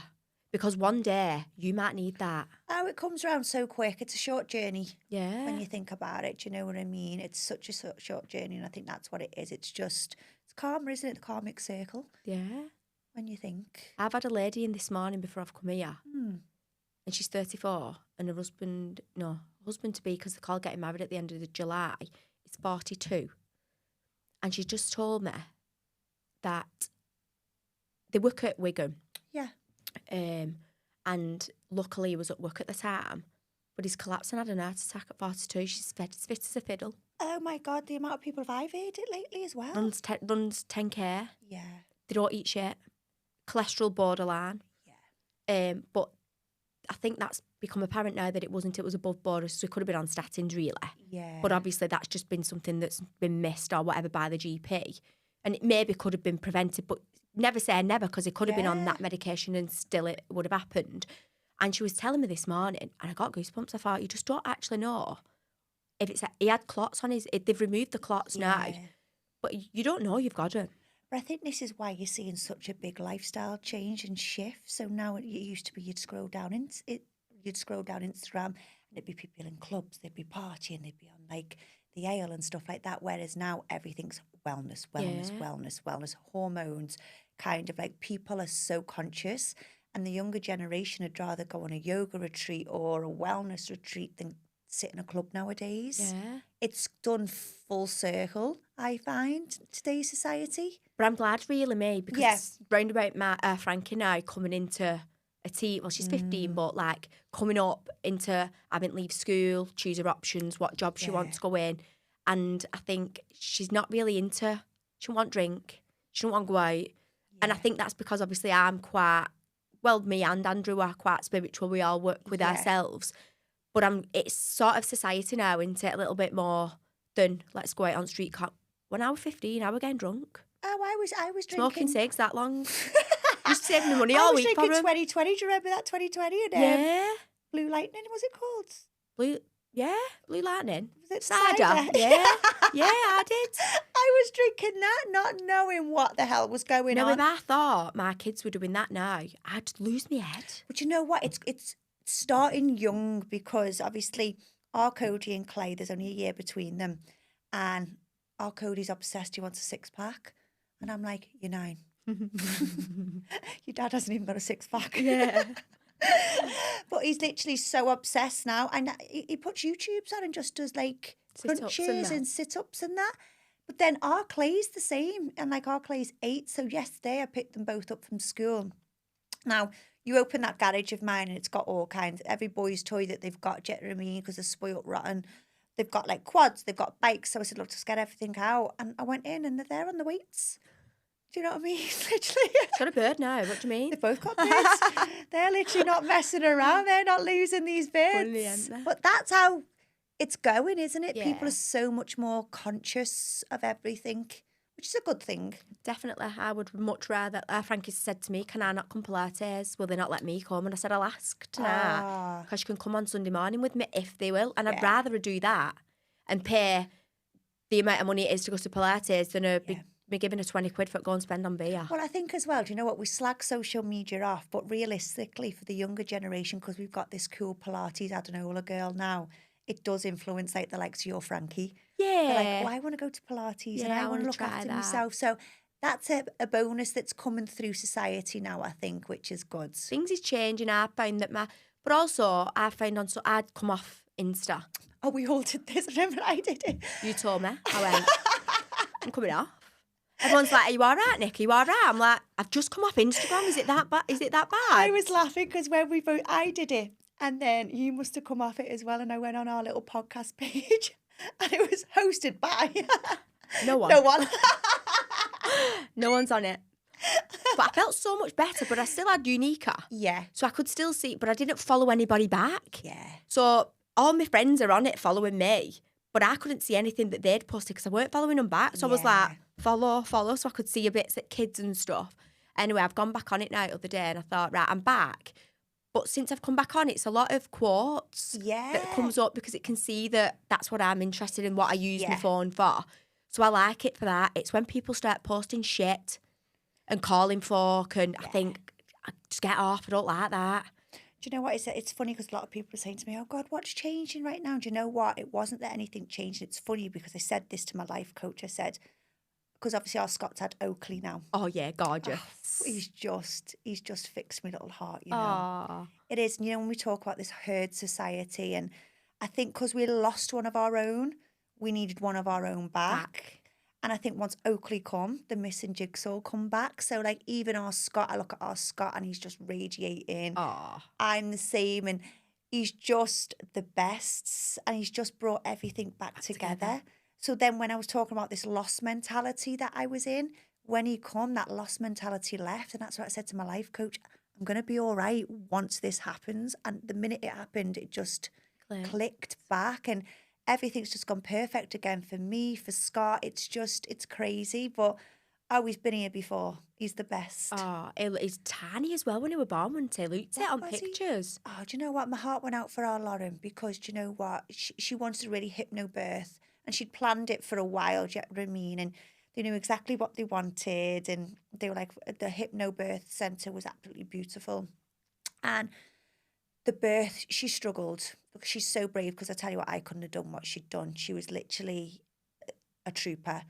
S2: Because one day you might need that.
S1: Oh, it comes around so quick. It's a short journey.
S2: Yeah.
S1: When you think about it, do you know what I mean? It's such a short journey, and I think that's what it is. It's karma, isn't it? The karmic circle.
S2: Yeah.
S1: When you think.
S2: I've had a lady in this morning before I've come here, and she's 34, and her husband to be, because they're all getting married at the end of July, is 42, and she just told me that they work at Wigan.
S1: Yeah.
S2: And luckily he was at work at the time, but he's collapsed and had an heart attack at 42. She's fit as a fiddle.
S1: Oh my God, the amount of people I've heard it lately as well.
S2: Runs 10k.
S1: Yeah.
S2: They don't eat shit. Cholesterol borderline.
S1: Yeah.
S2: But I think that's become apparent now that it wasn't. It was above board, so it could have been on statins, really.
S1: Yeah.
S2: But obviously that's just been something that's been missed or whatever by the GP. And it maybe could have been prevented, but never say never, because he could have been on that medication and still it would have happened. And she was telling me this morning, and I got goosebumps. I thought, you just don't actually know if it's he had clots on his. They've removed the clots now, but you don't know you've got them.
S1: But I think this is why you're seeing such a big lifestyle change and shift. So now it used to be you'd scroll down Instagram and there'd be people in clubs, they'd be partying, they'd be on like the ale and stuff like that. Whereas now everything's wellness, hormones, kind of like people are so conscious. And the younger generation would rather go on a yoga retreat or a wellness retreat than sit in a club nowadays.
S2: Yeah.
S1: It's done full circle, I find, today's society.
S2: But I'm glad, really, me, because it's round about Frankie now coming into a teen. Well, she's 15, but like coming up into having to leave school, choose her options, what job she wants to go in. And I think she's not really into, she don't want drink, she don't want to go out. Yeah. And I think that's because obviously I'm quite, well, me and Andrew are quite spiritual. We all work with ourselves. But it's sort of society now, isn't it? A little bit more than let's go out on street cop. When I was 15, I was getting drunk.
S1: Oh, I was drinking.
S2: Smoking cigs that long. Just saving the money all week for
S1: I was drinking 2020. Do you remember that 2020? And, Blue Lightning, was it called?
S2: Blue Lightning.
S1: Was it
S2: cider? Yeah, I did.
S1: I was drinking that, not knowing what the hell was going on.
S2: If I thought my kids were doing that now, I'd lose my head.
S1: But you know what? It's starting young, because obviously our Cody and Clay, there's only a year between them, and our Cody's obsessed. He wants a 6-pack, and I'm like, you're 9. Your dad hasn't even got a 6-pack.
S2: Yeah.
S1: But he's literally so obsessed now, and he puts YouTubes on and just does like crunches and sit-ups and that. But then our Clay's the same, and like our Clay's 8, so yesterday I picked them both up from school. Now, you open that garage of mine and it's got all kinds, every boy's toy that they've got, do you know what I mean? Because they're spoiled rotten. They've got like quads, they've got bikes. So I said, look, just get everything out. And I went in and they're there on the weights. Do you know what I mean? Literally.
S2: It's got a bird now. What do you mean?
S1: They've both got birds. They're literally not messing around. They're not losing these birds.
S2: Brilliant.
S1: But that's how it's going, isn't it?
S2: Yeah.
S1: People are so much more conscious of everything, which is a good thing.
S2: Definitely. I would much rather. Frankie said to me, can I not come Pilates? Will they not let me come? And I said, I'll ask tonight, because you can come on Sunday morning with me if they will. And I'd rather do that and pay the amount of money it is to go to Pilates than a big me giving her 20 quid for it, go and spend on beer.
S1: Well, I think as well, do you know what? We slag social media off, but realistically for the younger generation, because we've got this cool Pilates Adenola girl now, it does influence like the likes of your Frankie.
S2: Yeah.
S1: They're like, oh, I want to go to Pilates and I want to look after myself. So that's a bonus that's coming through society now, I think, which is good.
S2: Things is changing. I find that but also I find I'd come off Insta.
S1: Oh, we all did this. Remember I did it.
S2: You told me. I went, I'm coming off. Everyone's like, are you all right, Nick? Are you all right? I'm like, I've just come off Instagram. Is it that bad?
S1: I was laughing because when I did it, and then you must have come off it as well, and I went on our little podcast page, and it was hosted by...
S2: No one.
S1: No one.
S2: No one's on it. But I felt so much better, but I still had Unica.
S1: Yeah.
S2: So I could still see, but I didn't follow anybody back.
S1: Yeah.
S2: So all my friends are on it following me, but I couldn't see anything that they'd posted because I weren't following them back. So I was like, follow, so I could see a bits at kids and stuff. Anyway, I've gone back on it now the other day and I thought, right, I'm back. But since I've come back on, it's a lot of quotes that comes up because it can see that that's what I'm interested in, what I use my phone for. So I like it for that. It's when people start posting shit and calling folk and I think, just get off, I don't like that.
S1: Do you know what? It's funny because a lot of people are saying to me, oh, God, what's changing right now? Do you know what? It wasn't that anything changed. It's funny because I said this to my life coach. I said, because obviously our Scott's had Oakley now.
S2: Oh, yeah, gorgeous.
S1: Oh, he's just fixed my little heart, you know.
S2: Aww.
S1: It is. And, you know, when we talk about this herd society, and I think because we lost one of our own, we needed one of our own back. And I think once Oakley come, the missing jigsaw come back. So, like, even our Scott, I look at our Scott and he's just radiating.
S2: Aww.
S1: I'm the same. And he's just the best. And he's just brought everything back together. So then when I was talking about this lost mentality that I was in, when he come, that lost mentality left. And that's what I said to my life coach. I'm going to be all right once this happens. And the minute it happened, it just clicked back. And everything's just gone perfect again for me, for Scott. It's crazy. But he's been here before. He's the best.
S2: Oh, he's tiny as well when he was born, wasn't he? Looked it on pictures.
S1: Oh, do you know what? My heart went out for our Lauren because, do you know what? She wanted a really hypnobirth and she'd planned it for a while, do you know what I mean? And they knew exactly what they wanted and they were like, the hypnobirth centre was absolutely beautiful. And the birth, she struggled. Look, she's so brave because I tell you what, I couldn't have done what she'd done. She was literally a trooper.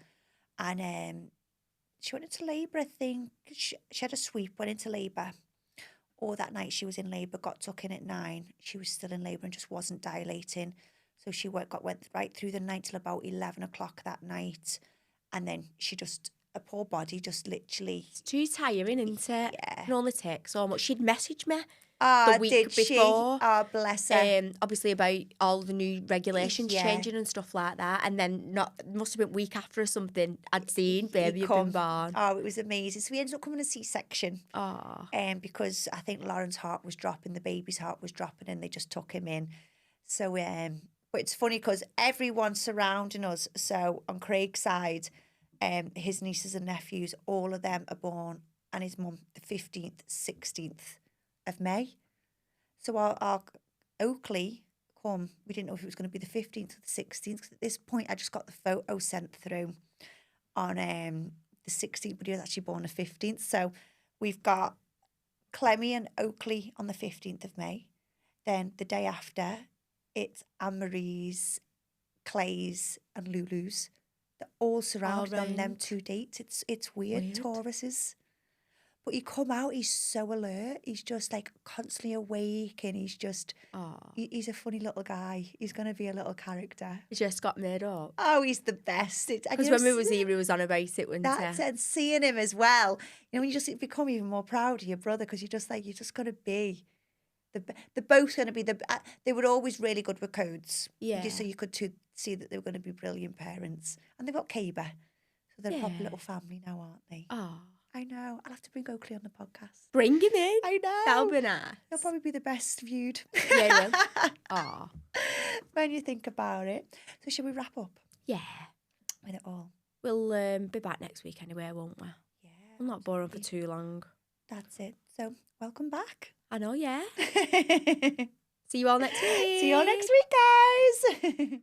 S1: And she went into labour, I think. She had a sweep, went into labour. Or that night she was in labour, got tucked in at 9. She was still in labour and just wasn't dilating. So she went right through the night till about 11 o'clock that night. And then her poor body just literally...
S2: It's too tiring, isn't it?
S1: Yeah.
S2: It can only take so much. She'd messaged me
S1: the
S2: week
S1: did
S2: before.
S1: She? Oh, bless her.
S2: Obviously about all the new regulations changing and stuff like that. And then must have been a week after or something, I'd seen baby had been born.
S1: Oh, it was amazing. So we ended up coming to C-section.
S2: Oh.
S1: Because I think Lauren's heart was dropping, the baby's heart was dropping, and they just took him in. So, but it's funny because everyone surrounding us, so on Craig's side, his nieces and nephews, all of them are born, and his mum, the 15th, 16th of May. So our Oakley come, we didn't know if it was going to be the 15th or the 16th, because at this point I just got the photo sent through on the 16th, but he was actually born the 15th. So we've got Clemmy and Oakley on the 15th of May. Then the day after, it's Anne-Marie's, Clay's and Lulu's. They're all surrounded on them 2 dates. It's weird. Tauruses. But he come out, he's so alert. He's just like constantly awake and he's just, he's a funny little guy. He's going to be a little character.
S2: He just got made up.
S1: Oh, he's the best.
S2: Because when we was here, he was on about it, wasn't
S1: he? And seeing him as well. You know, when you just become even more proud of your brother because you're just going to be. They're both going to be they were always really good with codes.
S2: Yeah.
S1: Just so you could see that they were going to be brilliant parents. And they've got Kaber. So they're a proper little family now, aren't they?
S2: Oh.
S1: I know. I'll have to bring Oakley on the podcast.
S2: Bring him in.
S1: I know.
S2: That'll be nice.
S1: He'll probably be the best viewed.
S2: Yeah, he will. Oh.
S1: When you think about it. So shall we wrap up?
S2: Yeah.
S1: With it all.
S2: We'll be back next week anyway, won't we?
S1: Yeah.
S2: We'll not bore him for too long.
S1: That's it. So welcome back.
S2: I know, yeah. See you all next week.
S1: See you all next week, guys.